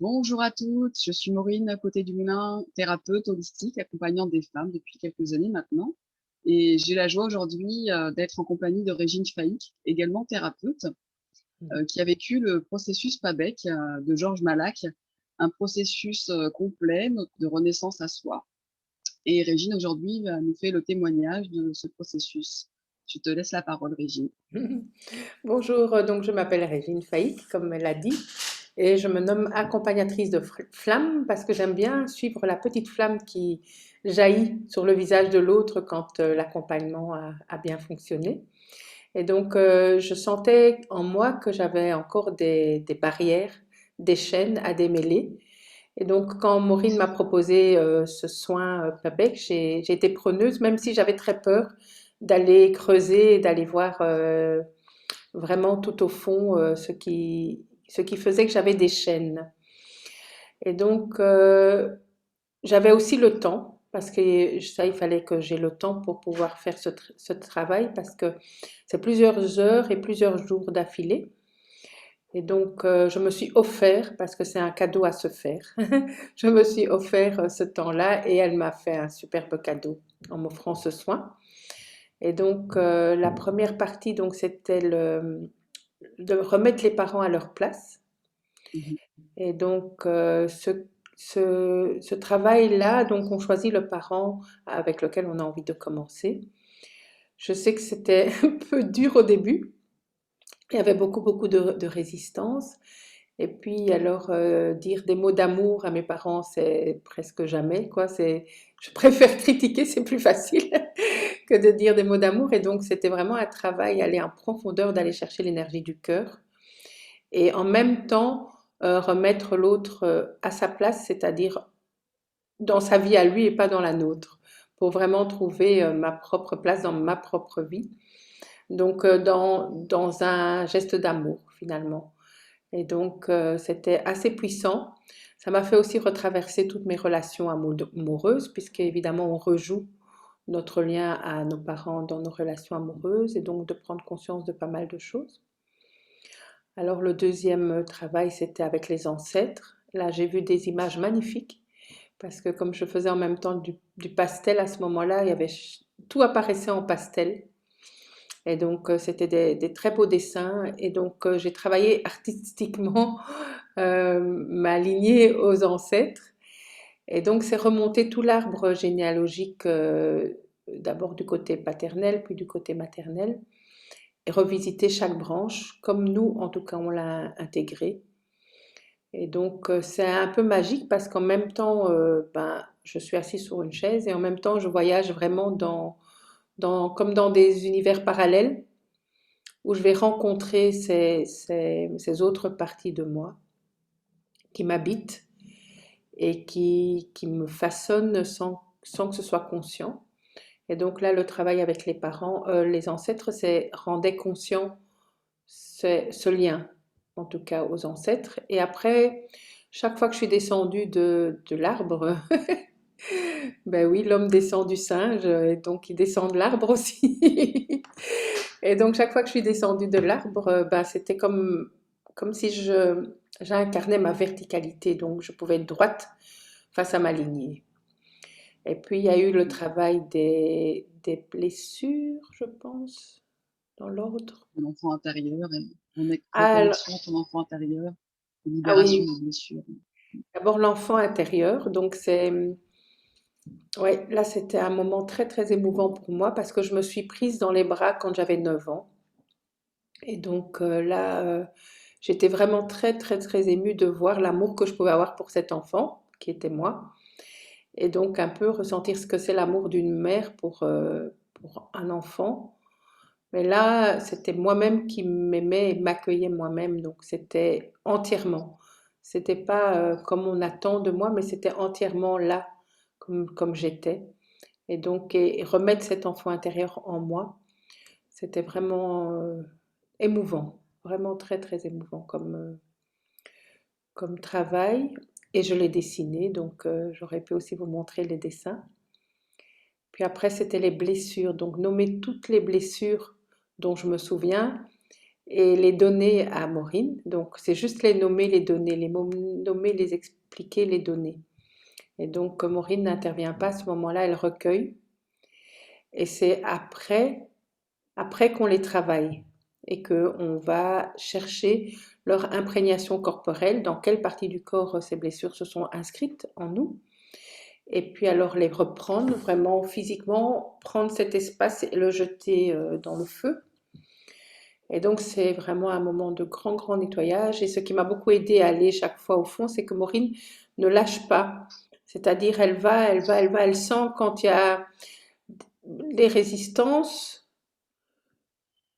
Bonjour à toutes, je suis Maureen à côté du moulin, thérapeute holistique accompagnant des femmes depuis quelques années maintenant. Et j'ai la joie aujourd'hui d'être en compagnie de Régine Faïk, également thérapeute, qui a vécu le processus PABEC de Georges Malac, un processus complet de renaissance à soi. Et Régine aujourd'hui nous fait le témoignage de ce processus. Je te laisse la parole, Régine. Bonjour, donc je m'appelle Régine Faïk, comme elle l'a dit, et je me nomme accompagnatrice de flamme parce que j'aime bien suivre la petite flamme qui jaillit sur le visage de l'autre quand l'accompagnement a bien fonctionné. Et donc je sentais en moi que j'avais encore des barrières, des chaînes à démêler. Et donc quand Maureen m'a proposé ce soin PABEC, j'ai été preneuse, même si j'avais très peur d'aller creuser, d'aller voir vraiment tout au fond ce qui faisait que j'avais des chaînes. Et donc, j'avais aussi le temps, parce que ça, il fallait que j'ai le temps pour pouvoir faire ce travail, parce que c'est plusieurs heures et plusieurs jours d'affilée. Et donc, je me suis offert, parce que c'est un cadeau à se faire, je me suis offert ce temps-là et elle m'a fait un superbe cadeau en m'offrant ce soin. Et donc, la première partie, donc, c'était de remettre les parents à leur place. Mhm. Et donc, ce travail-là, donc on choisit le parent avec lequel on a envie de commencer. Je sais que c'était un peu dur au début. Il y avait beaucoup de résistance. Et puis, alors, dire des mots d'amour à mes parents, c'est presque jamais, quoi. Je préfère critiquer, c'est plus facile que de dire des mots d'amour. Et donc, c'était vraiment un travail, aller en profondeur, d'aller chercher l'énergie du cœur. Et en même temps, remettre l'autre à sa place, c'est-à-dire dans sa vie à lui et pas dans la nôtre, pour vraiment trouver ma propre place dans ma propre vie. Donc, dans un geste d'amour, finalement. Et donc, c'était assez puissant. Ça m'a fait aussi retraverser toutes mes relations amoureuses, puisque évidemment, on rejoue notre lien à nos parents dans nos relations amoureuses, et donc de prendre conscience de pas mal de choses. Alors le deuxième travail, c'était avec les ancêtres. Là, j'ai vu des images magnifiques parce que comme je faisais en même temps du pastel à ce moment-là, tout apparaissait en pastel. Et donc, c'était des très beaux dessins. Et donc, j'ai travaillé artistiquement ma lignée aux ancêtres. Et donc, c'est remonter tout l'arbre généalogique, d'abord du côté paternel, puis du côté maternel, et revisiter chaque branche, comme nous, en tout cas, on l'a intégré. Et donc, c'est un peu magique parce qu'en même temps, ben, je suis assise sur une chaise et en même temps, je voyage vraiment comme dans des univers parallèles où je vais rencontrer ces autres parties de moi qui m'habitent et qui me façonnent sans que ce soit conscient. Et donc là, le travail avec les parents, les ancêtres, c'est rendait conscient ce lien, en tout cas aux ancêtres. Et après, chaque fois que je suis descendue de l'arbre, ben oui, l'homme descend du singe, et donc il descend de l'arbre aussi. Et donc chaque fois que je suis descendue de l'arbre, ben, c'était comme si j'incarnais ma verticalité, donc je pouvais être droite face à ma lignée. Et puis il y a eu le travail des blessures, je pense, dans l'ordre. Ton enfant intérieur et Ah, reconnexion à ton enfant intérieur, et ah libération oui, des blessures. d'abord l'enfant intérieur, donc ouais, là c'était un moment très émouvant pour moi parce que je me suis prise dans les bras quand j'avais 9 ans. Et donc là, j'étais vraiment très émue de voir l'amour que je pouvais avoir pour cet enfant, qui était moi. Et donc un peu ressentir ce que c'est l'amour d'une mère pour un enfant. Mais là, c'était moi-même qui m'aimais et m'accueillais moi-même, donc c'était entièrement. C'était pas comme on attend de moi, mais c'était entièrement là, comme j'étais. Et donc, et remettre cet enfant intérieur en moi, c'était vraiment émouvant, vraiment très émouvant comme travail. Et je l'ai dessiné, donc j'aurais pu aussi vous montrer les dessins. Puis après, c'était les blessures, donc nommer toutes les blessures dont je me souviens et les donner à Maureen. Donc, c'est juste les nommer, les donner, les mots nommer, les expliquer, les donner. Et donc, Maureen n'intervient pas à ce moment-là, elle recueille. Et c'est après qu'on les travaille et qu'on va chercher leur imprégnation corporelle, dans quelle partie du corps ces blessures se sont inscrites en nous. Et puis alors les reprendre vraiment physiquement, prendre cet espace et le jeter dans le feu. Et donc c'est vraiment un moment de grand, grand nettoyage. Et ce qui m'a beaucoup aidé à aller chaque fois au fond, c'est que Maureen ne lâche pas. C'est-à-dire elle va, elle va, elle va, elle sent quand il y a des résistances,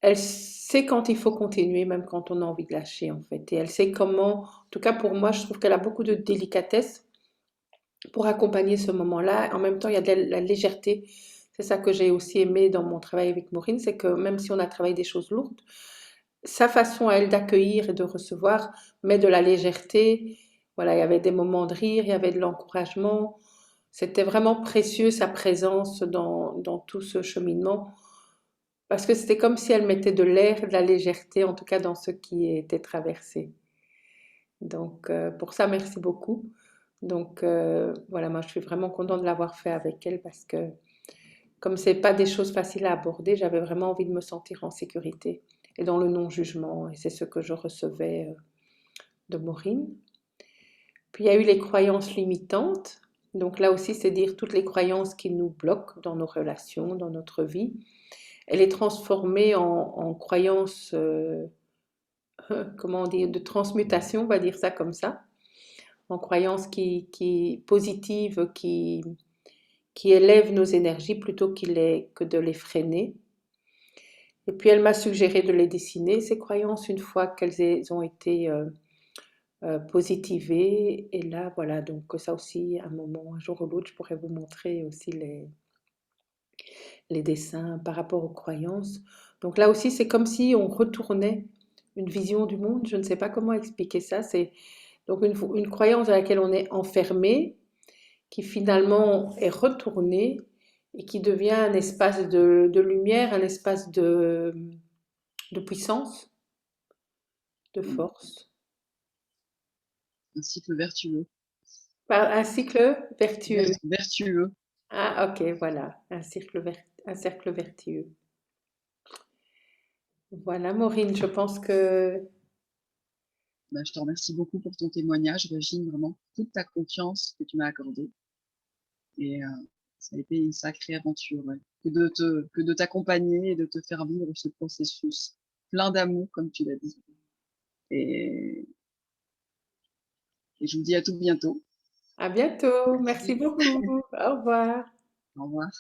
elle sait quand il faut continuer, même quand on a envie de lâcher en fait. Et elle sait comment, en tout cas pour moi, je trouve qu'elle a beaucoup de délicatesse pour accompagner ce moment-là. En même temps, il y a de la légèreté. C'est ça que j'ai aussi aimé dans mon travail avec Maureen, c'est que même si on a travaillé des choses lourdes, sa façon à elle d'accueillir et de recevoir met de la légèreté. Voilà, il y avait des moments de rire, il y avait de l'encouragement. C'était vraiment précieux sa présence dans tout ce cheminement, parce que c'était comme si elle mettait de l'air, de la légèreté, en tout cas dans ce qui était traversé. Donc pour ça, merci beaucoup. Donc voilà, moi je suis vraiment contente de l'avoir fait avec elle parce que comme c'est pas des choses faciles à aborder, j'avais vraiment envie de me sentir en sécurité et dans le non-jugement. Et c'est ce que je recevais de Maureen. Puis il y a eu les croyances limitantes. Donc là aussi, c'est dire toutes les croyances qui nous bloquent dans nos relations, dans notre vie, et les transformer en croyances, comment dire, de transmutation, on va dire ça comme ça, en croyances positives, qui élèvent nos énergies plutôt que de les freiner. Et puis elle m'a suggéré de les dessiner, ces croyances, une fois qu'elles ont été positivées. Et là, voilà, donc ça aussi, un moment, un jour ou l'autre, je pourrais vous montrer aussi les dessins par rapport aux croyances. Donc là aussi, c'est comme si on retournait une vision du monde. Je ne sais pas comment expliquer ça. C'est donc une croyance à laquelle on est enfermé, qui finalement est retournée et qui devient un espace de lumière, un espace de puissance, de Mm. force. Un cycle vertueux. Par un cycle vertueux. Vertueux. Ah, ok, voilà, un cercle vertueux. Voilà, Maureen, je pense que Bah, je te remercie beaucoup pour ton témoignage, Régine, vraiment toute ta confiance que tu m'as accordée. Et ça a été une sacrée aventure, ouais. Que de t'accompagner et de te faire vivre ce processus plein d'amour, comme tu l'as dit. Et, et je vous dis à tout bientôt. à bientôt. Merci Merci. beaucoup. Au revoir. Au revoir.